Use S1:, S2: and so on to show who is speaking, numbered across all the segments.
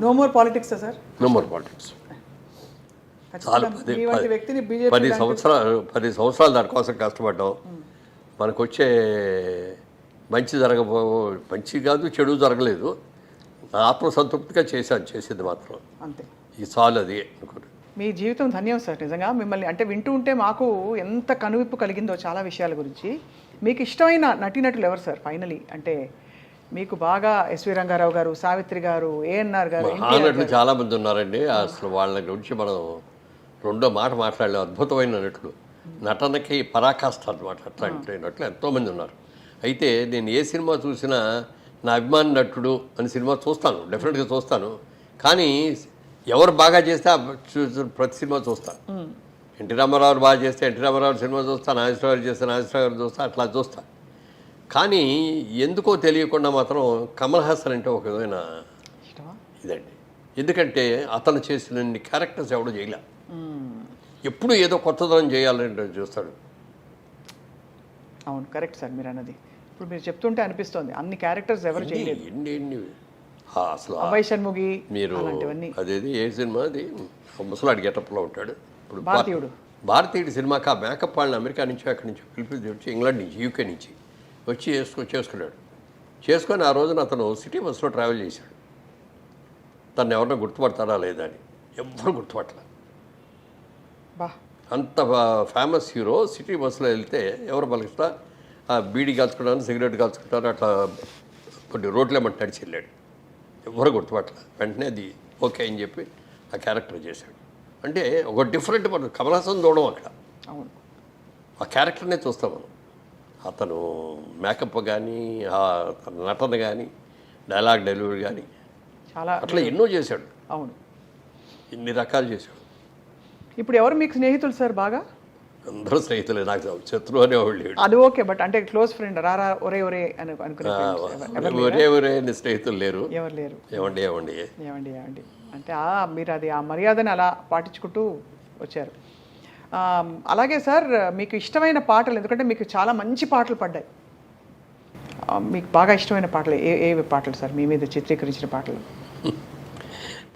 S1: No more politics sir.
S2: No more politics. చాలా 10 సంవత్సరాలు దానికోసం కష్టపడ్డాం. మనకు వచ్చే మంచి కాదు చెడు జరగలేదు. ఆత్మసంతృప్తిగా చేసేది మాత్రం
S1: అంతే.
S2: ఈ చాలు అది అనుకోండి.
S1: మీ జీవితం ధన్యం సార్. నిజంగా మిమ్మల్ని అంటే వింటూ ఉంటే మాకు ఎంత కనువిప్పు కలిగిందో చాలా విషయాల గురించి. మీకు ఇష్టమైన నటీనటులు ఎవరు సార్ ఫైనలీ? అంటే మీకు బాగా ఎస్వి రంగారావు గారు, సావిత్రి గారు, ఏఎన్ఆర్ గారు,
S2: నటులు చాలా మంది ఉన్నారండి. అసలు వాళ్ళ గురించి మనం రెండో మాట మాట్లాడలేము. అద్భుతమైన నటులు, నటనకి పరాకాష్ట అనమాట. అట్లాంటి నటులు ఎంతోమంది ఉన్నారు. అయితే నేను ఏ సినిమా చూసినా నా అభిమాని నటుడు అని సినిమా చూస్తాను, డెఫినెట్గా చూస్తాను. కానీ ఎవరు బాగా చేస్తే ప్రతి సినిమా చూస్తాను. ఎన్టీ రామారావు బాగా చేస్తే ఎన్టీ రామారావు సినిమా చూస్తాను, నాగేశ్వరరావు గారు చేస్తే నాగేశ్వరరావు గారు చూస్తాను, అట్లా చూస్తాను. కానీ ఎందుకో తెలియకుండా మాత్రం కమల్ హాసన్ అంటే ఒక విధమైన ఇదండి. ఎందుకంటే అతను చేసిన క్యారెక్టర్స్ ఎవడో చేయలే. ఎప్పుడు ఏదో కొత్తదనం చేయాలని చూస్తాడు.
S1: అవును, కరెక్ట్ సార్ మీరు అన్నది. ఇప్పుడు మీరు చెప్తుంటే అనిపిస్తుంది అన్ని క్యారెక్టర్స్ ఎవరు చేయలేదు.
S2: ఎన్ని అసలు
S1: అభయ్ షణ్ముగి
S2: మీరు అదేది ఏ సినిమా అది ముసలాడి గెటప్లో ఉంటాడు ఇప్పుడు భారతీయుడు సినిమాకి. ఆ మేకప్ వాళ్ళని అమెరికా నుంచి అక్కడి నుంచి పిలిపి వచ్చి ఇంగ్లాండ్ నుంచి యూకే నుంచి వచ్చి చేసుకున్నాడు. చేసుకొని ఆ రోజున అతను సిటీ బస్సులో ట్రావెల్ చేశాడు. తను ఎవరినో గుర్తుపడతారా లేదా అని. ఎవ్వరు గుర్తుపట్టలే. అంత ఫేమస్ హీరో సిటీ బస్సులో వెళ్తే ఎవరు పలుకుతా బీడీ కాల్చుకుంటాను, సిగరెట్ కాల్చుకుంటాను, అట్లా కొన్ని రోడ్లేమంటే నడిచి వెళ్ళాడు. ఎవరు గుర్తుపట్టలే. వెంటనే అది ఓకే అని చెప్పి ఆ క్యారెక్టర్ చేశాడు. అంటే ఒక డిఫరెంట్ మనం కమల్ హాసన్ చూడడం అక్కడ.
S1: అవును,
S2: ఆ క్యారెక్టర్నే చూస్తాం మనం. అతను మేకప్ కానీ, ఆ నటన కానీ, డైలాగ్ డెలివరీ కానీ
S1: చాలా
S2: అట్లా ఎన్నో చేశాడు.
S1: అవును,
S2: ఇన్ని రకాలు చేశాడు.
S1: ఇప్పుడు ఎవరు మీకు స్నేహితులు సార్? బాగా
S2: అందరూ స్నేహితులే. నాకు శత్రువు అనేవాళ్ళు లేడు.
S1: అది ఓకే, బట్ అంటే క్లోజ్ ఫ్రెండ్ రారా ఒరే ఒరే అని అనుకునే
S2: ఒరే అని స్నేహితులు లేరు.
S1: ఎవరు లేరు.
S2: ఏమండి ఏమండి
S1: ఏమండి ఏమండి అంటే మీరు అది ఆ మర్యాదని అలా పాటించుకుంటూ వచ్చారు. అలాగే సార్ మీకు ఇష్టమైన పాటలు, ఎందుకంటే మీకు చాలా మంచి పాటలు పడ్డాయి. మీకు బాగా ఇష్టమైన పాటలు ఏ పాటలు సార్? మీ మీద చిత్రీకరించిన పాటలు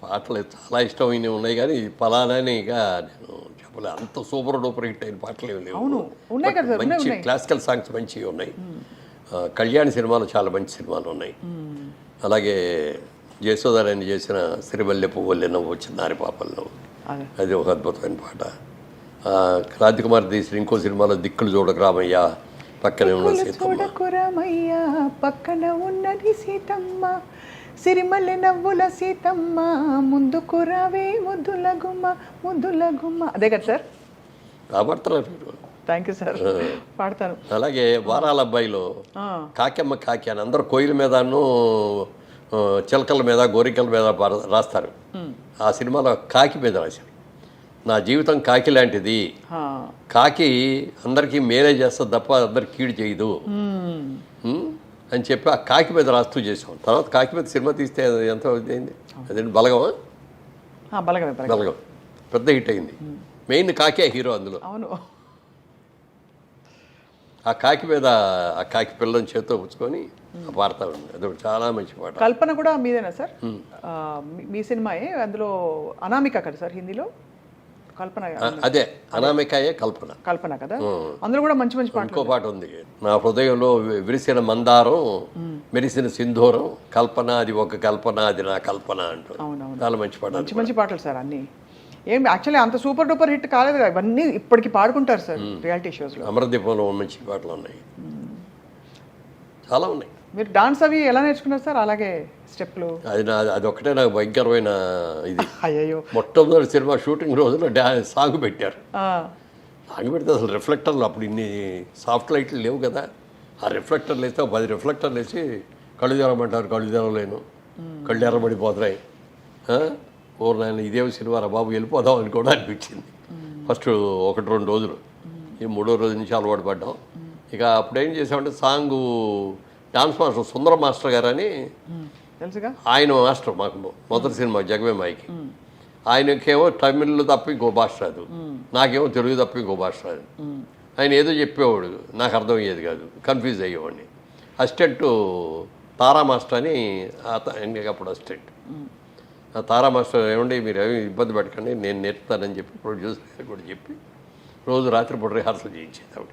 S2: పాటలు చాలా ఇష్టమైనవి ఉన్నాయి, కానీ పలానాని ఇక నేను చెప్పలేదు. అంత సూపర్ డూపర్ హిట్ అయిన పాటలు ఏమి లేవు.
S1: అవును, ఉన్నాయి కదా,
S2: మంచి క్లాసికల్ సాంగ్స్ మంచివి ఉన్నాయి. కళ్యాణ్ సినిమాలు చాలా మంచి సినిమాలు ఉన్నాయి. అలాగే జయసుధారాయణ చేసిన సిరిమల్లె పువ్వులే నవ్వు వచ్చిన నారి పాపల్లో, అది ఒక అద్భుతమైన పాట. క్రాంతి కుమార్ తీసిన ఇంకో సినిమాలో దిక్కులు చూడకు రామయ్య పక్కనే ఉన్న
S1: పక్కన ఉన్నది సీతమ్మ, సిరిమల్లె నవ్వుల సీతమ్మ, ముందుకు రావే ముద్దుల గుమ్మ ముద్దుల గుమ్మ. అదే కదా సార్?
S2: కాబడుతున్నారు.
S1: థ్యాంక్ యూ సార్, పాడతాను.
S2: అలాగే వారాల అబ్బాయిలో కాకెమ్మ కాకి అని అందరూ కోయిల మీదను చిలకల మీద గోరికల మీద రాస్తారు. ఆ సినిమాలో కాకి మీద రాశారు. నా జీవితం కాకి లాంటిది, కాకి అందరికీ మేలే చేస్తుంది తప్ప అందరికి కీడు చేయదు అని చెప్పి ఆ కాకి మీద రాస్తూ చేసాం. తర్వాత కాకి మీద సినిమా తీస్తే ఎంత అయింది? అదేంటి బలగమా? బలగం పెద్ద హిట్ అయింది. మెయిన్ కాకే హీరో అందులో.
S1: అవును,
S2: ఆ కాకి మీద ఆ కాకి పిల్లని చేత్తో పుచ్చుకొని పాడతా ఉంది. అది చాలా మంచి పాట.
S1: కల్పన కూడా మీదేనా సార్? మీ సినిమాయే. అందులో అనామిక కదా సార్ హిందీలో? కల్పన.
S2: అదే అనామికాయే కల్పన
S1: కదా. అందులో కూడా మంచి మంచి పాట.
S2: ఇంకో పాట ఉంది, నా హృదయంలో విరిసిన మందారం మెరిసిన సింధూరం కల్పన, అది ఒక కల్పన, అది నా కల్పన అంటూ చాలా మంచి పాట.
S1: మంచి మంచి పాటలు సార్ అన్నీ. ఏం యాక్చువల్లీ అంత సూపర్ డూపర్ హిట్ కాలేదు కదా, ఇవన్నీ ఇప్పటికి పాడుకుంటారు సార్ రియాలిటీ షోస్లో.
S2: అమరదీపంలో మంచి పాటలు ఉన్నాయి, చాలా ఉన్నాయి.
S1: మీరు డాన్స్ అవి ఎలా నేర్చుకున్నారు సార్? అలాగే స్టెప్లు?
S2: అది ఒకటే నాకు భయంకరమైన ఇది.
S1: అయ్యో,
S2: మొట్టమొదటి సినిమా షూటింగ్ రోజున సాంగ్ పెట్టారు. సాంగ్ పెడితే అసలు రిఫ్లెక్టర్లు అప్పుడు ఇన్ని సాఫ్ట్ లైట్లు లేవు కదా. ఆ రిఫ్లెక్టర్లు వేస్తే 10 రిఫ్లెక్టర్లు వేసి కళ్ళు తెరమంటారు. కళ్ళు తెరవలేను, కళ్ళు ఎర్రబడిపోతున్నాయి. ఓరు నాయన ఇదేమి సినిమా రా బాబు, వెళ్ళిపోదాం అని కూడా అనిపించింది ఫస్ట్ 1-2 రోజులు. ఈ 3వ రోజు నుంచి అలవాటు పడ్డాం. ఇక అప్పుడేం చేసామంటే సాంగు డాన్స్ మాస్టర్ సుందర మాస్టర్ గారు అని
S1: తెలుసుగా,
S2: ఆయన మాస్టర్ మాకు మొదటి సినిమా జగమే మాయికి. ఆయనకేమో తమిళ్ తప్ప ఇంకో భాష రాదు, నాకేమో తెలుగు తప్ప ఇంకో భాష రాదు. ఆయన ఏదో చెప్పేవాడు, నాకు అర్థమయ్యేది కాదు, కన్ఫ్యూజ్ అయ్యేవాడిని. అసిస్టెంట్ తారా మాస్టర్ అని అప్పుడు అసిస్టెంట్. ఆ తారా మాస్టర్ ఏమండి మీరు ఏమి ఇబ్బంది పెట్టకండి నేను నేర్పుతానని చెప్పి ప్రొడ్యూసర్ కూడా చెప్పి రోజు రాత్రిపూట రిహార్సల్ చేయించేది ఆవిడ.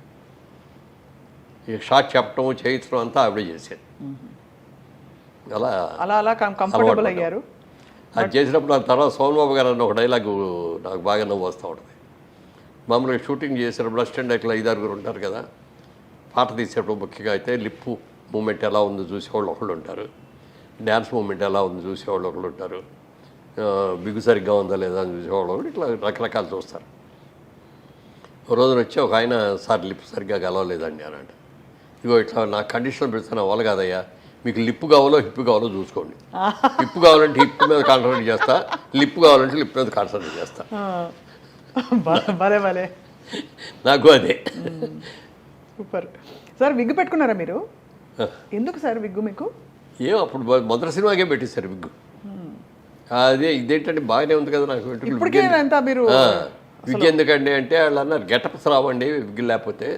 S2: ఈ షార్ట్ చెప్పడం చేయించడం అంతా ఆవిడ చేసేది. అలా
S1: అలా అలా కంఫర్టబుల్ అయ్యారు.
S2: అది చేసినప్పుడు ఆ తర్వాత సోమబాబు గారు అన్న ఒక డైలాగు నాకు బాగా నవ్వు వస్తూ ఉంటుంది. మామూలుగా షూటింగ్ చేసేటప్పుడు అసిస్టెంట్ డైరెక్టర్లు 5-6 ఉంటారు కదా, పాట తీసేటప్పుడు ముఖ్యంగా అయితే లిప్పు మూమెంట్ ఎలా ఉందో చూసేవాళ్ళు ఒకళ్ళు ఉంటారు, డ్యాన్స్ మూమెంట్ ఎలా ఉందో చూసేవాళ్ళు ఒకళ్ళు ఉంటారు, బిగు సరిగ్గా ఉందా లేదా అని చూసేవాళ్ళు ఒకటి, ఇట్లా రకరకాలు చూస్తారు. ఒక రోజున వచ్చి ఒక ఆయన సార్ లిప్ సరిగ్గా కలవలేదండి అని అంటే, ఇగో ఇట్లా నా కండిషన్ పెడుతున్నా వాళ్ళు కాదయ్యా, మీకు లిప్పు కావాలో హిప్పు కావాలో చూసుకోండి. హిప్పు కావాలంటే హిప్ మీద కాన్సన్ట్రేట్ చేస్తా, లిప్ కావాలంటే లిప్ మీద కాన్సన్ట్రేట్ చేస్తా.
S1: భలే భలే,
S2: నాకు అదే.
S1: సూపర్. సార్ విగ్గు పెట్టుకున్నారా మీరు? ఎందుకు సార్ విగ్గు మీకు?
S2: అప్పుడు మొదటి సినిమాకే పెట్టేశారు విగ్గు. అదే ఇదేంటంటే బాగానే ఉంది కదా నాకు
S1: ఇప్పటికే ఎంత మీరు
S2: విగ్గు ఎందుకండి అంటే వాళ్ళు అన్నారు గెటప్స్ రావండి విగ్గు లేకపోతే.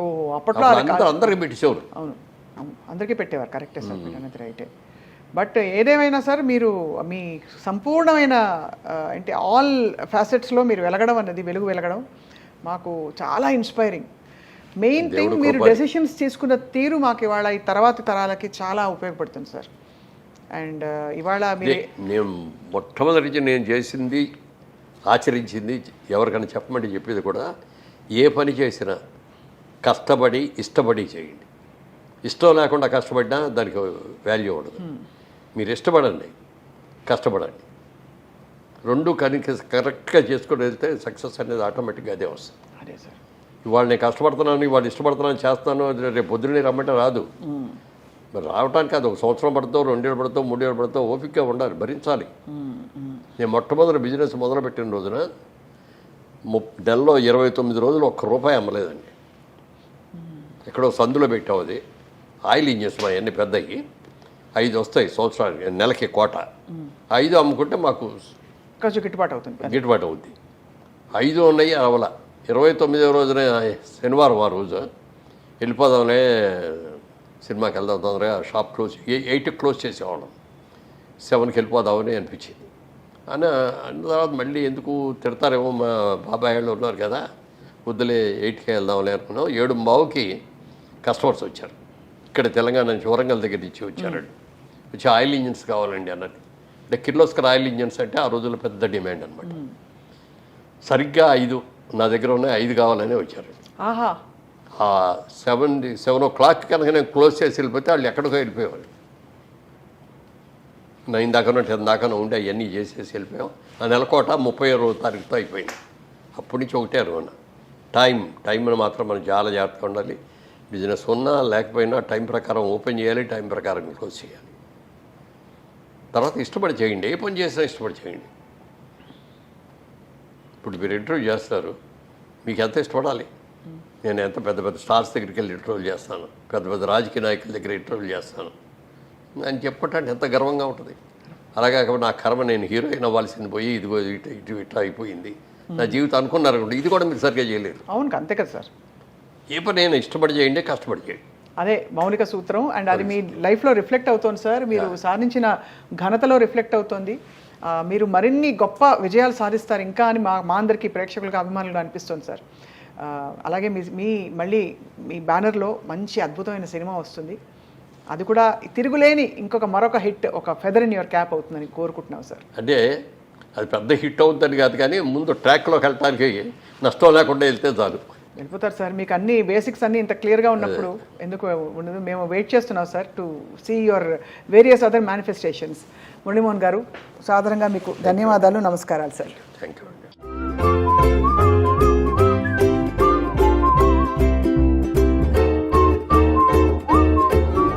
S1: ఓ అప్పట్లో
S2: అందరికి పెట్టేసేవారు.
S1: అవును అందరికీ పెట్టేవారు, కరెక్టే సార్ మీరు అనేది రైటే. బట్ ఏదేమైనా సార్ మీరు మీ సంపూర్ణమైన అంటే ఆల్ ఫ్యాసెట్స్లో మీరు వెలగడం అన్నది, వెలుగు వెలగడం మాకు చాలా ఇన్స్పైరింగ్. మెయిన్ థింగ్ మీరు డెసిషన్స్ తీసుకున్న తీరు మాకు ఇవాళ ఈ తర్వాతి తరాలకి చాలా ఉపయోగపడుతుంది సార్. అండ్ ఇవాళ
S2: నేను మొట్టమొదటి నేను చేసింది ఆచరించింది ఎవరికైనా చెప్పమంటే చెప్పేది కూడా, ఏ పని చేసినా కష్టపడి ఇష్టపడి చేయండి. ఇష్టం లేకుండా కష్టపడినా దానికి వాల్యూ ఉండదు. మీరు ఇష్టపడండి, కష్టపడండి, రెండు కరెక్ట్గా చేసుకొని వెళ్తే సక్సెస్ అనేది ఆటోమేటిక్గా అదే వస్తుంది.
S1: అదే సార్,
S2: ఇవాళ నేను కష్టపడుతున్నాను, ఇవాళ ఇష్టపడుతున్నాను చేస్తున్నాను, రేపు పొద్దున్నే రమ్మంటే రాదు. మరి రావడానికి అది 1 సంవత్సరం పడుతుందో, 2 ఏళ్ళు పడుతుందో, 3 ఏళ్ళు పడుతుందో, ఓపికగా ఉండాలి, భరించాలి. నేను మొట్టమొదటి బిజినెస్ మొదలుపెట్టిన రోజున నెలలో 29 రోజులు ₹1 అమ్మలేదండి. ఎక్కడో సందులో పెట్టావు. అది ఆయిల్ ఇంజన్స్ మా అన్ని పెద్దవి 5 వస్తాయి సంవత్సరానికి, నెలకి కోట. 5 అమ్ముకుంటే మాకు
S1: కొంచెం గిట్టుబాటు అవుతుంది.
S2: 5 ఉన్నాయి అవల. 29వ రోజున శనివారం ఆ రోజు వెళ్ళిపోదాంలే సినిమాకి వెళ్దాం తొందరగా, షాప్ క్లోజ్ 8కి క్లోజ్ చేసేవాళ్ళం, 7కి వెళ్ళిపోదామని అనిపించింది. అన్న తర్వాత మళ్ళీ ఎందుకు తిడతారేమో మా బాబాయ్ వాళ్ళు ఉన్నారు కదా, వద్దులే 8కి వెళ్దాంలే అనుకున్నాం. 7:15కి కస్టమర్స్ వచ్చారు. ఇక్కడ తెలంగాణ నుంచి వరంగల్ దగ్గర నుంచి వచ్చారండి. వచ్చి ఆయిల్ ఇంజిన్స్ కావాలండి అన్నది. అంటే కిర్లోస్కర్ ఆయిల్ ఇంజిన్స్ అంటే ఆ రోజుల్లో పెద్ద డిమాండ్ అనమాట. సరిగ్గా 5 నా దగ్గర ఉన్నాయి, 5 కావాలనే వచ్చారు. 7 o'clock కనుక నేను క్లోజ్ చేసి వెళ్ళిపోతే వాళ్ళు ఎక్కడికో వెళ్ళిపోయేవాళ్ళు. 9 దాకానో 10 దాకానో ఉండి అవన్నీ చేసేసి వెళ్ళిపోయాం. ఆ నెలకోట 31వ తారీఖుతో అయిపోయింది. అప్పటి నుంచి ఒకటే అనుకున్నా, టైంని మాత్రం మనం చాలా జాగ్రత్తగా ఉండాలి. బిజినెస్ ఉన్నా లేకపోయినా టైం ప్రకారం ఓపెన్ చేయాలి, టైం ప్రకారం క్లోజ్ చేయాలి. తర్వాత ఇష్టపడి చేయండి, ఏ పని చేసినా ఇష్టపడి చేయండి. ఇప్పుడు మీరు ఇంటర్వ్యూ చేస్తారు, మీకు ఎంత ఇష్టపడాలి. నేను ఎంత పెద్ద పెద్ద స్టార్స్ దగ్గరికి వెళ్ళి ఇంటర్వ్యూ చేస్తాను, పెద్ద పెద్ద రాజకీయ నాయకుల దగ్గర ఇంటర్వ్యూ చేస్తాను అని చెప్పటానికి ఎంత గర్వంగా ఉంటుంది. అలాగే నా కర్మ, నేను హీరోయిన్ అవ్వాల్సింది పోయి ఇదిగో ఇటు అయిపోయింది నా జీవితం అనుకున్నారు. ఇది కూడా మీరు సరిగ్గా చేయలేరు.
S1: అవును అంతే కదా సార్.
S2: ఏ పని నేను ఇష్టపడి చేయండి, కష్టపడి చేయండి, అదే
S1: మౌలిక సూత్రం. అండ్ అది మీ లైఫ్లో రిఫ్లెక్ట్ అవుతుంది సార్, మీరు సాధించిన ఘనతలో రిఫ్లెక్ట్ అవుతుంది. మీరు మరిన్ని గొప్ప విజయాలు సాధిస్తారు ఇంకా అని మా అందరికీ ప్రేక్షకులకు అభిమానులుగా అనిపిస్తుంది సార్. అలాగే మళ్ళీ మీ బ్యానర్లో మంచి అద్భుతమైన సినిమా వస్తుంది, అది కూడా తిరుగులేని మరొక హిట్, ఒక ఫెదర్ ఇన్ యువర్ క్యాప్ అవుతుందని కోరుకుంటున్నాం సార్.
S2: అంటే అది పెద్ద హిట్ అవుతుందని కాదు, కానీ ముందు ట్రాక్లోకి వెళ్ళడానికి నష్టం లేకుండా వెళ్తే చాలు,
S1: వెళ్ళిపోతారు సార్. మీకు అన్ని బేసిక్స్ అన్నీ ఇంత క్లియర్గా ఉన్నప్పుడు ఎందుకు ఉండదు. మేము వెయిట్ చేస్తున్నాం sir to see your various other manifestations. Muralimohan garu, సాధారణంగా మీకు ధన్యవాదాలు, నమస్కారాలు సార్.
S2: Thank you.